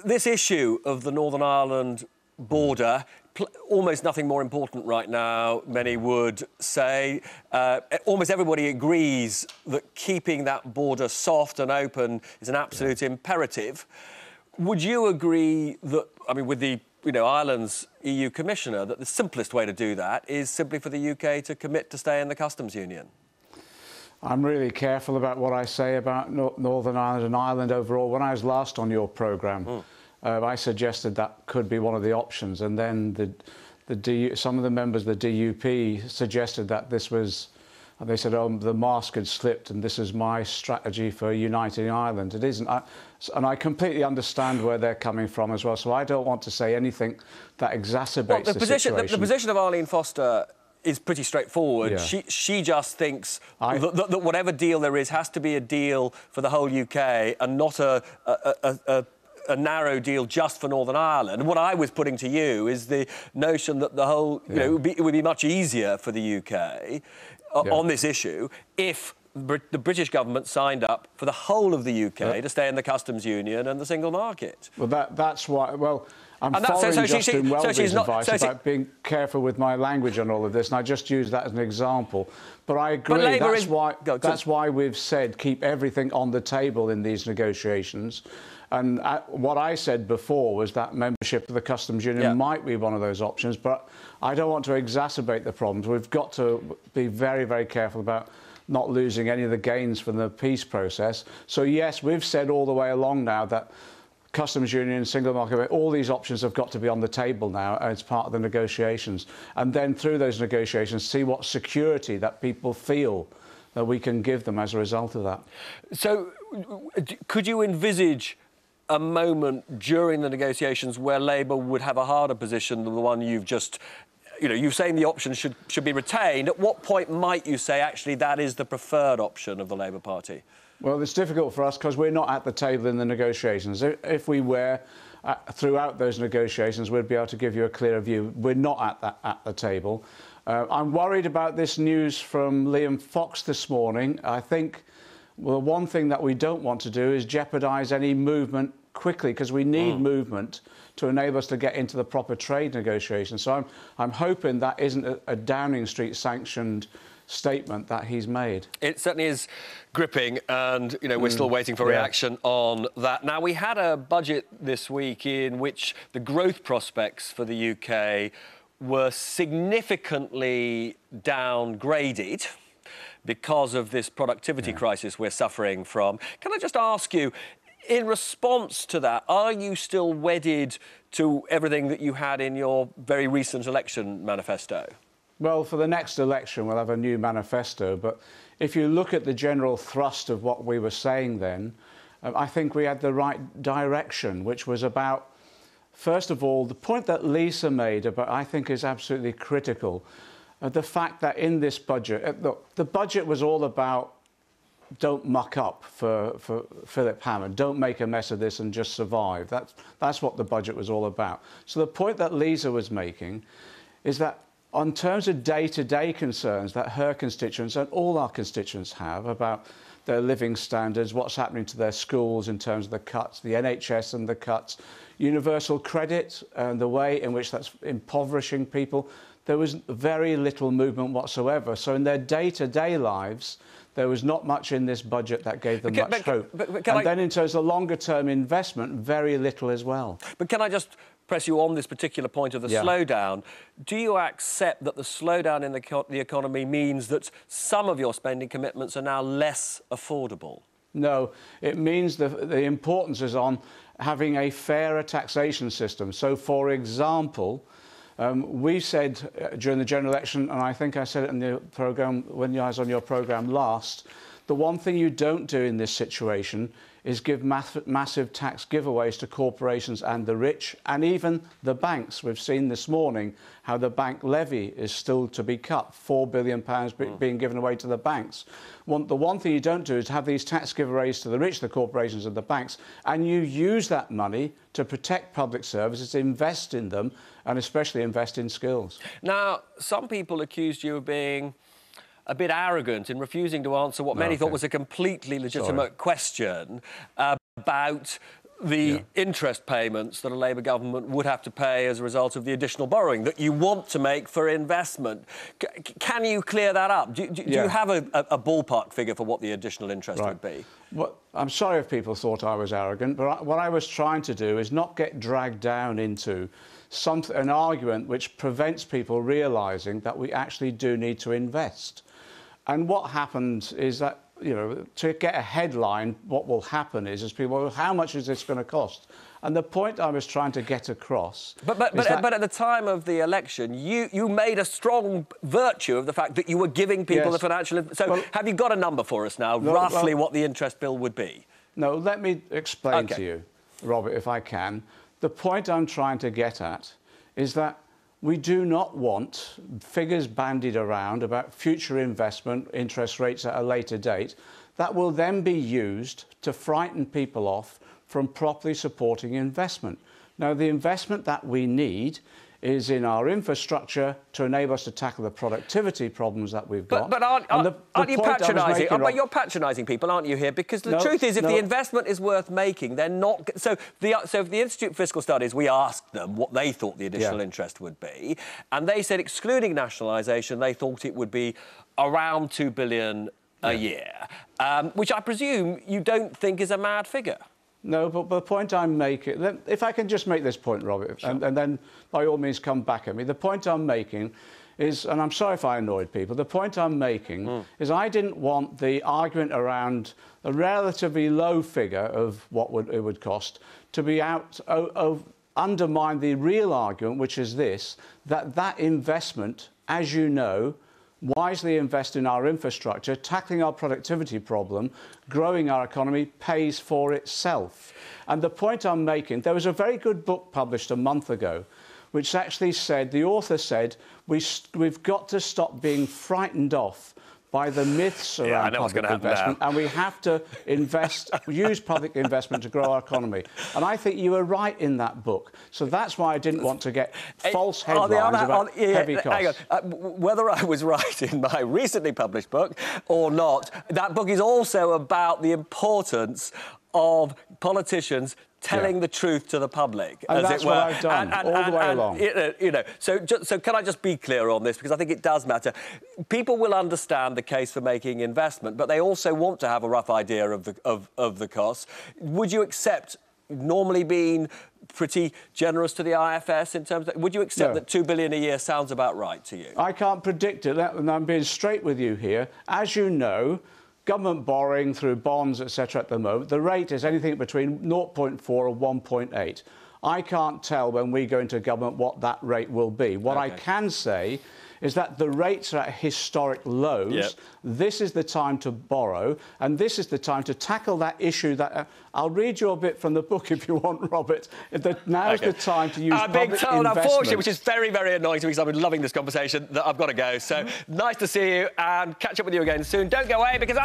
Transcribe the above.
this issue of the Northern Ireland border, almost nothing more important right now, many would say. Almost everybody agrees that keeping that border soft and open is an absolute imperative. Would you agree that, I mean, with the Ireland's EU Commissioner, that the simplest way to do that is simply for the UK to commit to stay in the customs union? I'm really careful about what I say about Northern Ireland and Ireland overall. When I was last on your programme, I suggested that could be one of the options, and then some of the members of the DUP suggested that this was, they said, oh, the mask had slipped and this is my strategy for uniting Ireland. It isn't. And I completely understand where they're coming from as well, so I don't want to say anything that exacerbates the situation. The position of Arlene Foster is pretty straightforward. Yeah. She just thinks that whatever deal there is has to be a deal for the whole UK and not a narrow deal just for Northern Ireland. And what I was putting to you is the notion that the whole, it would be much easier for the UK on this issue if the British government signed up for the whole of the UK to stay in the customs union and the single market. Well, that's why. Well, I'm following Justin Welby's advice about being careful with my language on all of this, and I just use that as an example. But I agree. That's why we've said keep everything on the table in these negotiations. And what I said before was that membership of the customs union might be one of those options, but I don't want to exacerbate the problems. We've got to be very, very careful about not losing any of the gains from the peace process. So, yes, we've said all the way along now that customs union, single market, all these options have got to be on the table now as part of the negotiations. And then through those negotiations, see what security that people feel that we can give them as a result of that. So, could you envisage a moment during the negotiations where Labour would have a harder position than the one you've just, you're saying the option should be retained. At what point might you say, actually, that is the preferred option of the Labour Party? Well, it's difficult for us because we're not at the table in the negotiations. If we were, throughout those negotiations, we'd be able to give you a clearer view. We're not at the table. I'm worried about this news from Liam Fox this morning. I think, well, one thing that we don't want to do is jeopardise any movement quickly, because we need movement to enable us to get into the proper trade negotiations. So I'm hoping that isn't a Downing Street sanctioned statement that he's made. It certainly is gripping, and we're still waiting for reaction on that. Now, we had a budget this week in which the growth prospects for the UK were significantly downgraded because of this productivity crisis we're suffering from. Can I just ask you, in response to that, are you still wedded to everything that you had in your very recent election manifesto? Well, for the next election, we'll have a new manifesto. But if you look at the general thrust of what we were saying then, I think we had the right direction, which was about, first of all, the point that Lisa made about, I think, is absolutely critical. The fact that in this budget, look, the budget was all about don't muck up for Philip Hammond. Don't make a mess of this and just survive. That's what the budget was all about. So the point that Lisa was making is that on terms of day-to-day concerns that her constituents and all our constituents have about their living standards, what's happening to their schools in terms of the cuts, the NHS and the cuts, universal credit and the way in which that's impoverishing people, there was very little movement whatsoever. So in their day-to-day lives, there was not much in this budget that gave them much hope. And then in terms of longer-term investment, very little as well. But can I just press you on this particular point of the slowdown? Do you accept that the slowdown in the economy means that some of your spending commitments are now less affordable? No, it means the importance is on having a fairer taxation system. So, for example, we said during the general election, and I think I said it in the programme when I was on your programme last, the one thing you don't do in this situation is give massive tax giveaways to corporations and the rich, and even the banks. We've seen this morning how the bank levy is still to be cut, £4 billion being given away to the banks. The one thing you don't do is have these tax giveaways to the rich, the corporations and the banks, and you use that money to protect public services, invest in them, and especially invest in skills. Now, some people accused you of being a bit arrogant in refusing to answer what many thought was a completely legitimate question about the interest payments that a Labour government would have to pay as a result of the additional borrowing that you want to make for investment. Can you clear that up? Do you have a ballpark figure for what the additional interest would be? Well, I'm sorry if people thought I was arrogant, but what I was trying to do is not get dragged down into an argument which prevents people realising that we actually do need to invest. And what happened is that, you know, to get a headline, what will happen is people, well, how much is this going to cost? And the point I was trying to get across... But at the time of the election, you made a strong virtue of the fact that you were giving people the financial... So well, have you got a number for us now, roughly what the interest bill would be? No, let me explain to you, Robert, if I can. The point I'm trying to get at is that we do not want figures bandied around about future investment interest rates at a later date that will then be used to frighten people off from properly supporting investment. Now, the investment that we need is in our infrastructure to enable us to tackle the productivity problems that we've got. But aren't you patronising? But you're patronising people, aren't you, here? Because the truth is, if the investment is worth making, they're not... So if the Institute for Fiscal Studies, we asked them what they thought the additional interest would be, and they said, excluding nationalisation, they thought it would be around £2 billion a year, which I presume you don't think is a mad figure. No, but the point I'm making... If I can just make this point, Robert, and then by all means come back at me. The point I'm making is, and I'm sorry if I annoyed people, the point I'm making is I didn't want the argument around a relatively low figure of what it would cost to be undermine the real argument, which is this, that investment, as you know, wisely invest in our infrastructure, tackling our productivity problem, growing our economy, pays for itself. And the point I'm making, there was a very good book published a month ago, which actually said, the author said, we've got to stop being frightened off by the myths around public investment, and we have to use public investment to grow our economy. And I think you were right in that book. So that's why I didn't want to get false headlines about heavy costs. Hang on. Whether I was right in my recently published book or not, that book is also about the importance of politicians telling the truth to the public, and as that's it were. What I've done all the way along. You know, so can I just be clear on this, because I think it does matter. People will understand the case for making investment, but they also want to have a rough idea of the costs. Would you accept normally being pretty generous to the IFS in terms of... Would you accept that £2 billion a year sounds about right to you? I can't predict it, and I'm being straight with you here. As you know, government borrowing through bonds, etc. at the moment, the rate is anything between 0.4 and 1.8. I can't tell when we go into government what that rate will be. What I can say is that the rates are at historic lows. This is the time to borrow, and this is the time to tackle that issue that... I'll read you a bit from the book if you want, Robert. Now's the time to use public investment. Unfortunately, which is very, very annoying to me because I've been loving this conversation, that I've got to go. So nice to see you and catch up with you again soon. Don't go away because...